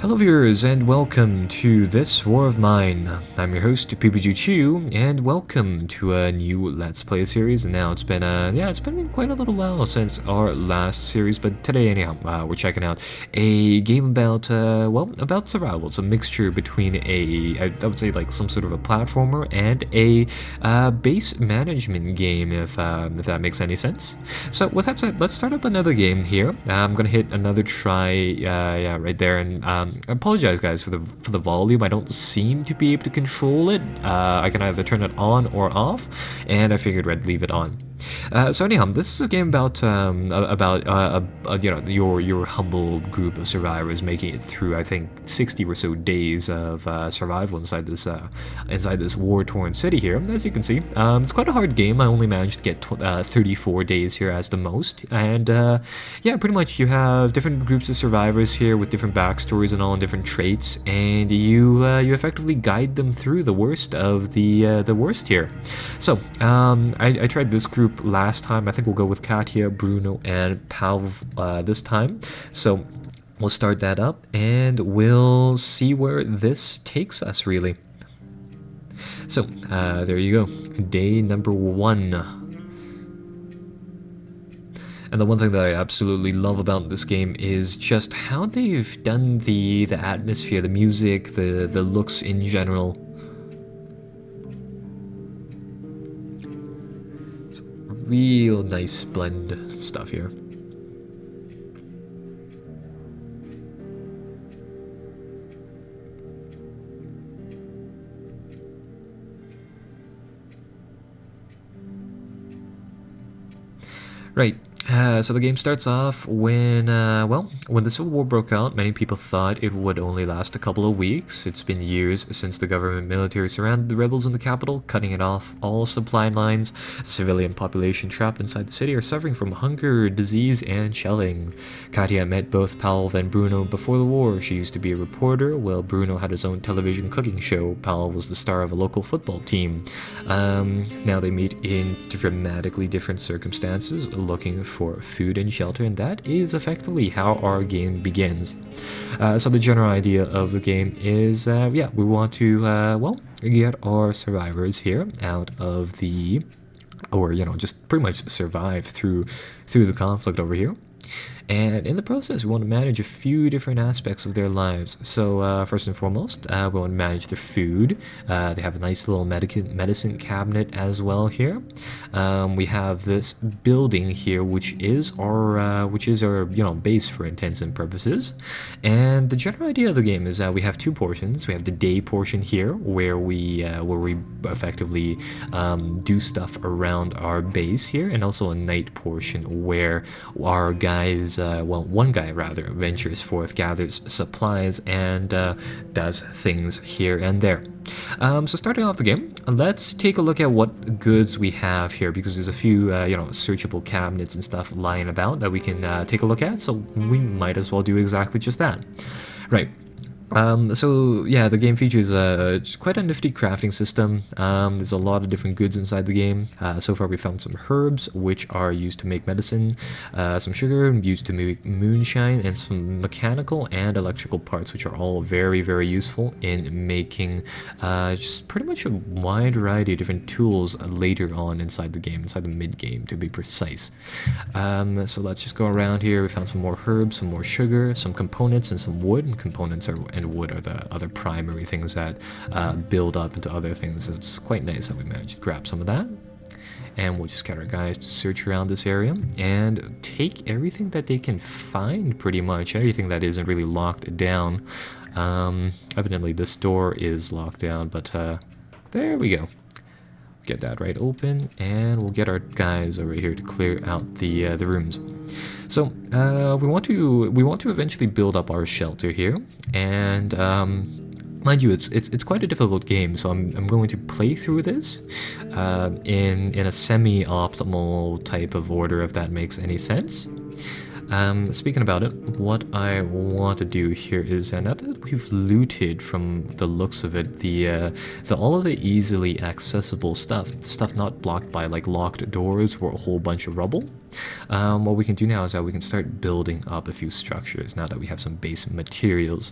Hello viewers and welcome to this War of Mine. I'm your host PPG and welcome to a new Let's Play series. And now it's been quite a little while since our last series, but today anyhow we're checking out a game about about survival. It's a mixture between I would say like some sort of a platformer and a base management game, if that makes any sense. So with that said, let's start up another game here. I'm gonna hit another try, yeah, right there, and I apologize guys for the volume. I don't seem to be able to control it. I can either turn it on or off, and I figured I'd leave it on. So anyhow, this is a game about you know, your humble group of survivors making it through, I think, 60 or so days of survival inside this war-torn city here. As you can see, it's quite a hard game. I only managed to get 34 days here as the most, and yeah, pretty much you have different groups of survivors here with different backstories and all, and different traits, and you effectively guide them through the worst of the worst here. So I tried this group last time. I think we'll go with Katya, Bruno, and Palv this time. So we'll start that up and we'll see where this takes us, really. So there you go, day number 1. And the one thing that I absolutely love about this game is just how they've done the atmosphere, the music, the looks in general. Real nice blend of stuff here. Right. So the game starts off when the Civil War broke out. Many people thought it would only last a couple of weeks. It's been years since the government military surrounded the rebels in the capital, cutting it off all supply lines. The civilian population trapped inside the city are suffering from hunger, disease, and shelling. Katya met both Palv and Bruno before the war. She used to be a reporter, while Bruno had his own television cooking show. Palv was the star of a local football team. Now they meet in dramatically different circumstances, looking for food and shelter, and that is effectively how our game begins. So the general idea of the game is, yeah, we want to, get our survivors here out of or just pretty much survive through the conflict over here. And in the process, we want to manage a few different aspects of their lives. So first and foremost, we want to manage their food. They have a nice little medicine cabinet as well here. We have this building here, which is our base for intents and purposes. And the general idea of the game is we have 2 portions. We have the day portion here, where we effectively do stuff around our base here, and also a night portion where our guys, one guy rather, ventures forth, gathers supplies, and does things here and there. So starting off the game, let's take a look at what goods we have here, because there's a few searchable cabinets and stuff lying about that we can take a look at, so we might as well do exactly just that. Right. So yeah, the game features quite a nifty crafting system. There's a lot of different goods inside the game. So far we found some herbs, which are used to make medicine, some sugar used to make moonshine, and some mechanical and electrical parts, which are all very, very useful in making just pretty much a wide variety of different tools later on inside the game, inside the mid-game to be precise. So let's just go around here. We found some more herbs, some more sugar, some components, and some wood. And components and wood are the other primary things that build up into other things. So it's quite nice that we managed to grab some of that. And we'll just get our guys to search around this area and take everything that they can find, pretty much. Everything that isn't really locked down. Evidently this door is locked down, but there we go. Get that right open, and we'll get our guys over here to clear out the rooms. So we want to eventually build up our shelter here, and mind you, it's quite a difficult game. So I'm going to play through this in a semi-optimal type of order, if that makes any sense. Speaking about it, what I want to do here is, now that we've looted, from the looks of it, all of the easily accessible stuff not blocked by like locked doors or a whole bunch of rubble, what we can do now is that we can start building up a few structures now that we have some base materials.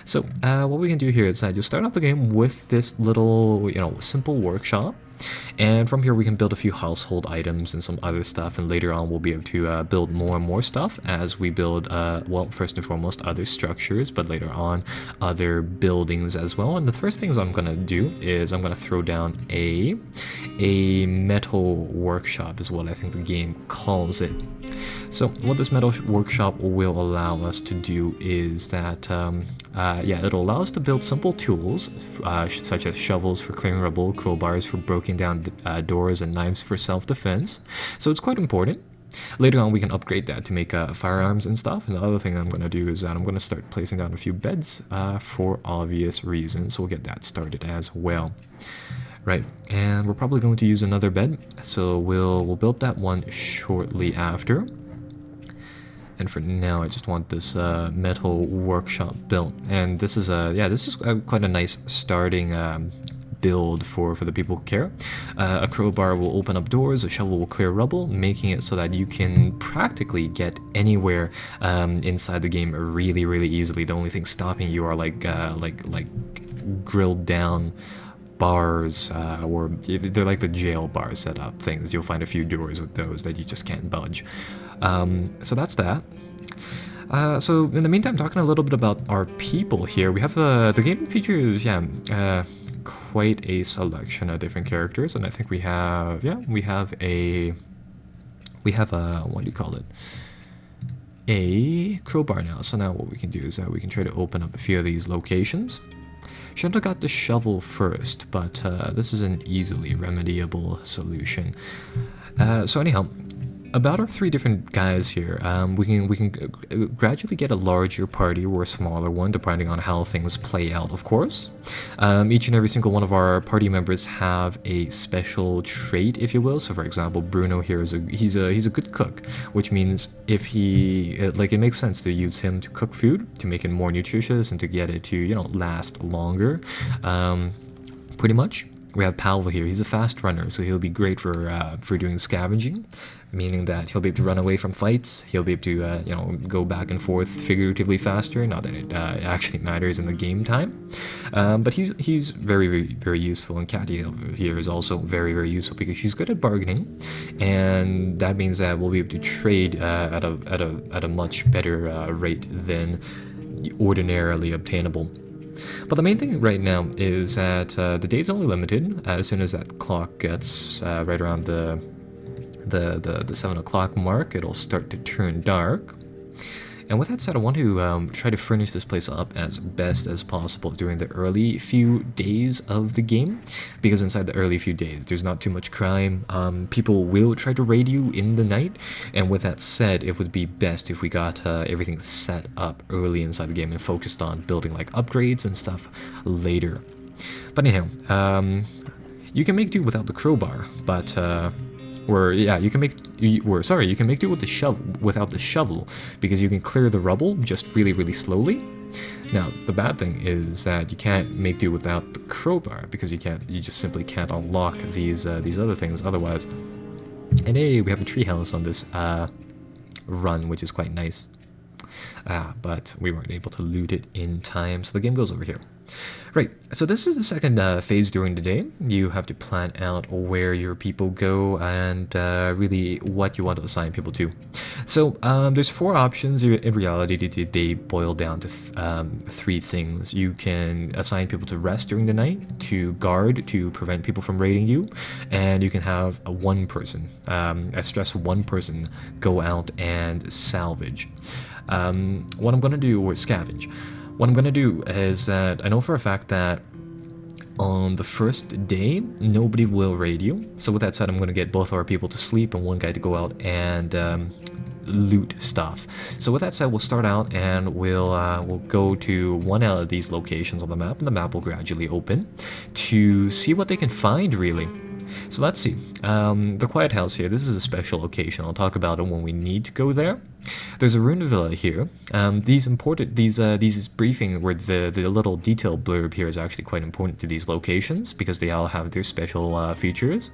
So what we can do here is that you'll start off the game with this little, simple workshop. And from here we can build a few household items and some other stuff, and later on we'll be able to build more and more stuff as we build, well, first and foremost other structures, but later on other buildings as well. And the first things I'm gonna do is I'm gonna throw down a metal workshop is what I think the game calls it. So what this metal workshop will allow us to do is that, it'll allow us to build simple tools, such as shovels for clearing rubble, crowbars for breaking down doors, and knives for self-defense. So it's quite important. Later on we can upgrade that to make firearms and stuff. And the other thing I'm going to do is that I'm going to start placing down a few beds for obvious reasons. So we'll get that started as well. Right, and we're probably going to use another bed, so we'll build that one shortly after. And for now, I just want this metal workshop built, and this is quite a nice starting build for the people who care. A crowbar will open up doors, a shovel will clear rubble, making it so that you can practically get anywhere inside the game really easily. The only thing stopping you are like grilled down bars, or they're like the jail bar setup things. You'll find a few doors with those that you just can't budge. So that's that. So in the meantime, talking a little bit about our people here, we have the game features quite a selection of different characters, and I think we have a what do you call it, a crowbar now. So now what we can do is that we can try to open up a few of these locations. Should have got the shovel first, but this is an easily remediable solution. So anyhow, about our three different guys here, we can gradually get a larger party or a smaller one, depending on how things play out, of course. Each and every single one of our party members have a special trait, if you will. So for example, Bruno here is he's a good cook, which means if it makes sense to use him to cook food, to make it more nutritious and to get it to, last longer, pretty much. We have Pavel here. He's a fast runner, so he'll be great for doing scavenging, meaning that he'll be able to run away from fights. He'll be able to go back and forth figuratively faster. Not that it actually matters in the game time, but he's very useful. And Katia here is also very useful because she's good at bargaining, and that means that we'll be able to trade at a much better rate than ordinarily obtainable. But the main thing right now is that the day's only limited. As soon as that clock gets right around the 7 o'clock mark, it'll start to turn dark. And with that said, I want to try to furnish this place up as best as possible during the early few days of the game, because inside the early few days, there's not too much crime. People will try to raid you in the night, and with that said, it would be best if we got everything set up early inside the game and focused on building like upgrades and stuff later. But anyhow, you can make do without the crowbar, but you can make do with the shovel without the shovel, because you can clear the rubble just really slowly. Now the bad thing is that you can't make do without the crowbar, because you just simply can't unlock these other things otherwise. And hey, we have a treehouse on this run, which is quite nice. But we weren't able to loot it in time, so the game goes over here. Right, so this is the second phase during the day. You have to plan out where your people go and really what you want to assign people to. So there's 4 options. In reality, they boil down to three things. You can assign people to rest during the night, to guard, to prevent people from raiding you, and you can have one person, I stress one person, go out and salvage. What I'm going to do, or scavenge. What I'm going to do is that I know for a fact that on the first day, nobody will raid you. So with that said, I'm going to get both our people to sleep and one guy to go out and loot stuff. So with that said, we'll start out and we'll go to one out of these locations on the map, and the map will gradually open to see what they can find, really. So let's see. The Quiet House here, this is a special location. I'll talk about it when we need to go there. There's a ruined villa here. These briefing where the little detail blurb here is actually quite important to these locations because they all have their special features.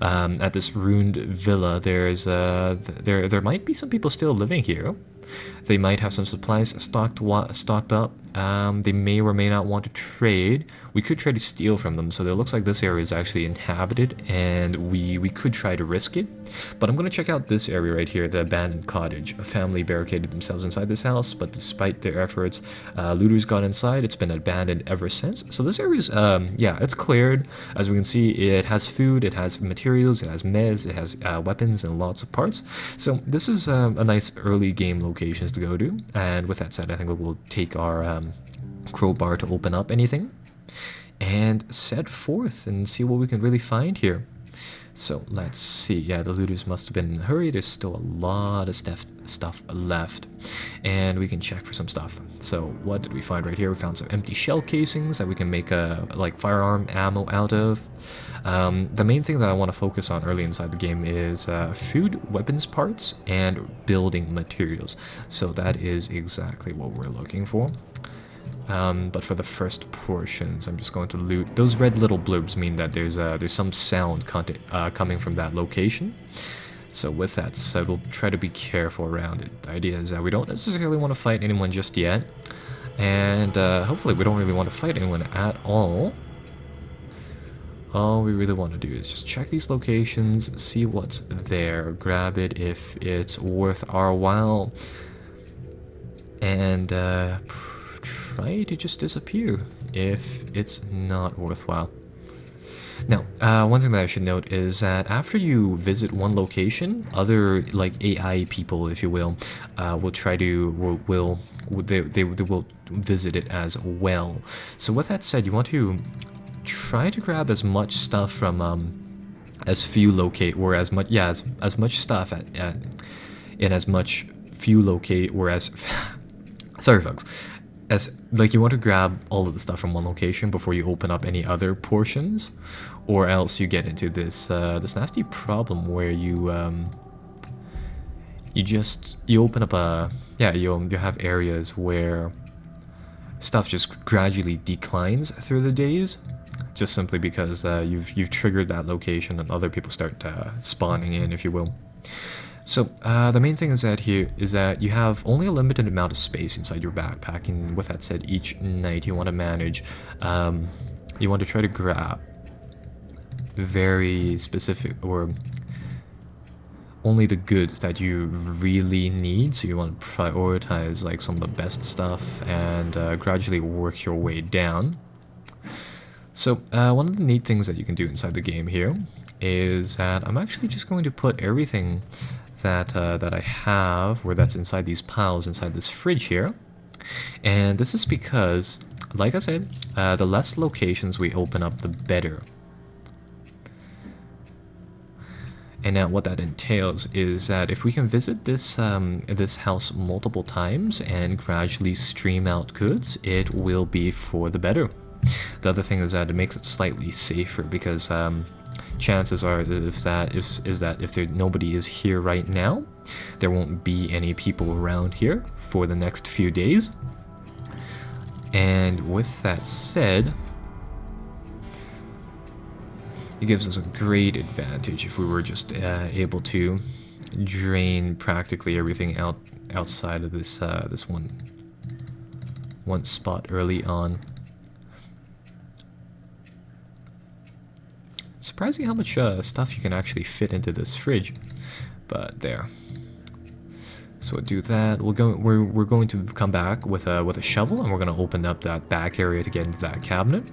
At this ruined villa, there might be some people still living here. They might have some supplies stocked up. They may or may not want to trade. We could try to steal from them, so it looks like this area is actually inhabited, and we could try to risk it. But I'm going to check out this area right here, the abandoned cottage. A family barricaded themselves inside this house, but despite their efforts, looters got inside. It's been abandoned ever since. So this area is, yeah, it's cleared. As we can see, it has food, it has materials, it has meds, it has weapons, and lots of parts. So this is a nice early game locations to go to. And with that said, I think we will take our crowbar to open up anything and set forth and see what we can really find here. So let's see. Yeah, the looters must have been in a hurry. There's still a lot of stuff left, and we can check for some stuff. So what did we find right here? We found some empty shell casings that we can make like firearm ammo out of. The main thing that I want to focus on early inside the game is food, weapons parts, and building materials. So that is exactly what we're looking for. But for the first portions, I'm just going to loot. Those red little blurbs mean that there's some sound content coming from that location. So with that said, we'll try to be careful around it. The idea is that we don't necessarily want to fight anyone just yet, and hopefully we don't really want to fight anyone at all. All we really want to do is just check these locations, see what's there, grab it if it's worth our while, and try to just disappear if it's not worthwhile. Now, one thing that I should note is that after you visit one location, other like AI people, if you will try to they will visit it as well. So with that said, you want to try to grab as much stuff from as few locate or as much as much stuff in as much few locate or as sorry folks, as like you want to grab all of the stuff from one location before you open up any other portions, or else you get into this this nasty problem where you open up you have areas where stuff just gradually declines through the days, just simply because you've triggered that location and other people start spawning in, if you will. So the main thing is that you have only a limited amount of space inside your backpack, and with that said, each night you want to manage, you want to try to grab very specific or only the goods that you really need. So you want to prioritize like some of the best stuff and gradually work your way down. So one of the neat things that you can do inside the game here is that I'm actually just going to put everything that I have, or that's inside these piles, inside this fridge here. And this is because, like I said, the less locations we open up, the better. And now what that entails is that if we can visit this this house multiple times and gradually stream out goods, it will be for the better. The other thing is that it makes it slightly safer, because chances are that if nobody is here right now, there won't be any people around here for the next few days. And with that said, it gives us a great advantage if we were just able to drain practically everything outside of this this one spot early on. Surprising how much stuff you can actually fit into this fridge, but there. So we'll do that. We're going to come back with a shovel, and we're going to open up that back area to get into that cabinet.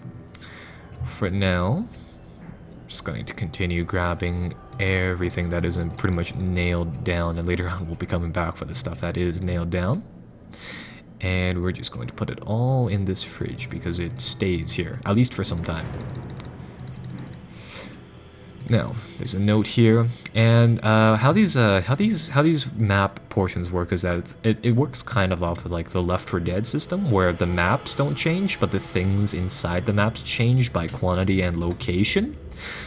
For now, I'm just going to continue grabbing everything that isn't pretty much nailed down, and later on we'll be coming back for the stuff that is nailed down. And we're just going to put it all in this fridge because it stays here, at least for some time. Now, there's a note here, and how these map portions work is that it works kind of off of like the Left 4 Dead system, where the maps don't change, but the things inside the maps change by quantity and location,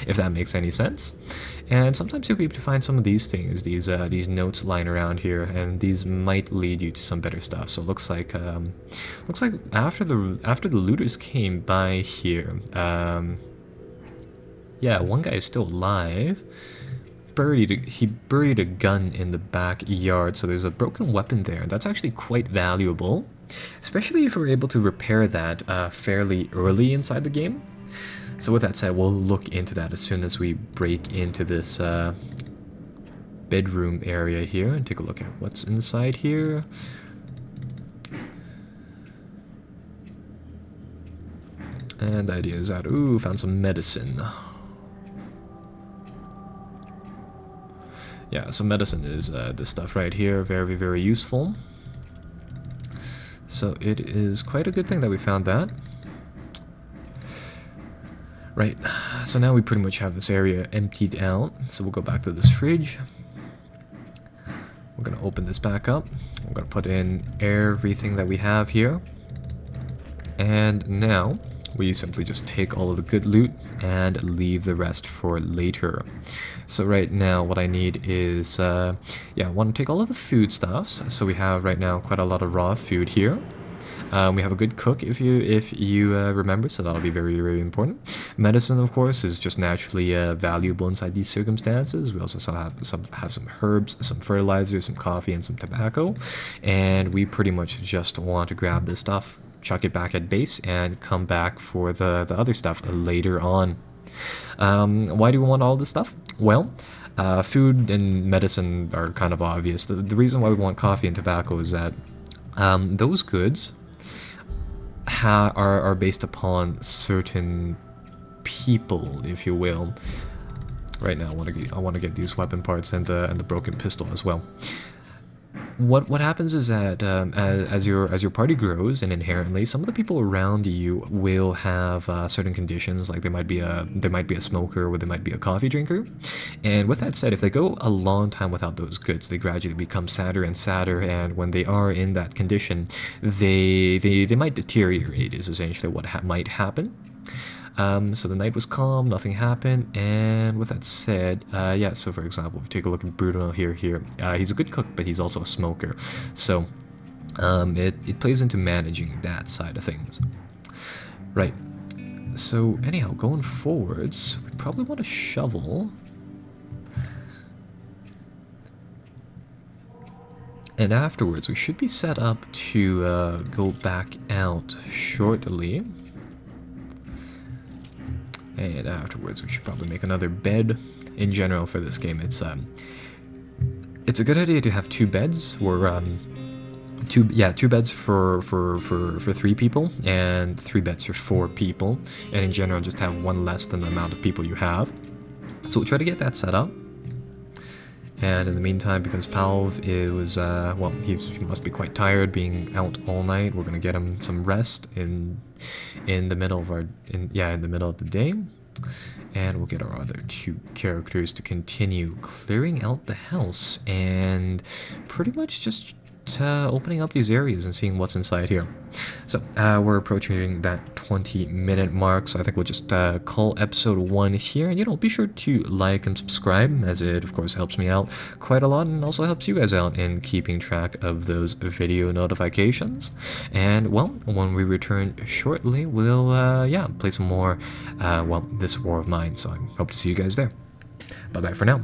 if that makes any sense. And sometimes you'll be able to find some of these things, these notes lying around here, and these might lead you to some better stuff. So it looks like after the looters came by here. Yeah, one guy is still alive, buried a gun in the backyard, so there's a broken weapon there. That's actually quite valuable, especially if we're able to repair that fairly early inside the game. So with that said, we'll look into that as soon as we break into this bedroom area here and take a look at what's inside here. And the idea is that, ooh, found some medicine. Yeah, so medicine is this stuff right here, very, very useful. So it is quite a good thing that we found that. Right, so now we pretty much have this area emptied out. So we'll go back to this fridge. We're gonna open this back up. We're gonna put in everything that we have here. And now we simply just take all of the good loot and leave the rest for later. So right now what I need is, yeah, I want to take all of the foodstuffs. So we have right now quite a lot of raw food here. We have a good cook if you remember, so that'll be very, very important. Medicine, of course, is just naturally valuable inside these circumstances. We also have some herbs, some fertilizer, some coffee, and some tobacco. And we pretty much just want to grab this stuff, chuck it back at base, and come back for the other stuff later on. Why do we want all this stuff? Well, food and medicine are kind of obvious. The reason why we want coffee and tobacco is that those goods are based upon certain people, if you will. Right now, I want to get these weapon parts and the broken pistol as well. What happens is that as your party grows, and inherently some of the people around you will have certain conditions, like they might be a smoker, or they might be a coffee drinker. And with that said, if they go a long time without those goods, they gradually become sadder and sadder, and when they are in that condition, they might deteriorate, is essentially what might happen. So the night was calm, nothing happened, and with that said, yeah, so for example, if you take a look at Bruno here, he's a good cook, but he's also a smoker, so it plays into managing that side of things. Right, so anyhow, going forwards, we probably want a shovel. And afterwards, we should be set up to go back out shortly. And afterwards, we should probably make another bed. In general, for this game, it's a good idea to have 2 beds, or two beds for 3 people, and 3 beds for 4 people. And in general, just have 1 less than the amount of people you have. So we'll try to get that set up. And in the meantime, because Palv is, well, he must be quite tired being out all night, we're gonna get him some rest in the middle of in the middle of the day. And we'll get our other 2 characters to continue clearing out the house and pretty much just opening up these areas and seeing what's inside here. So we're approaching that 20-minute mark, so I think we'll just call episode 1 here. And, you know, be sure to like and subscribe, as it of course helps me out quite a lot, and also helps you guys out in keeping track of those video notifications. And well, when we return shortly, we'll yeah, play some more well, this war of mine. So I hope to see you guys there. Bye bye for now.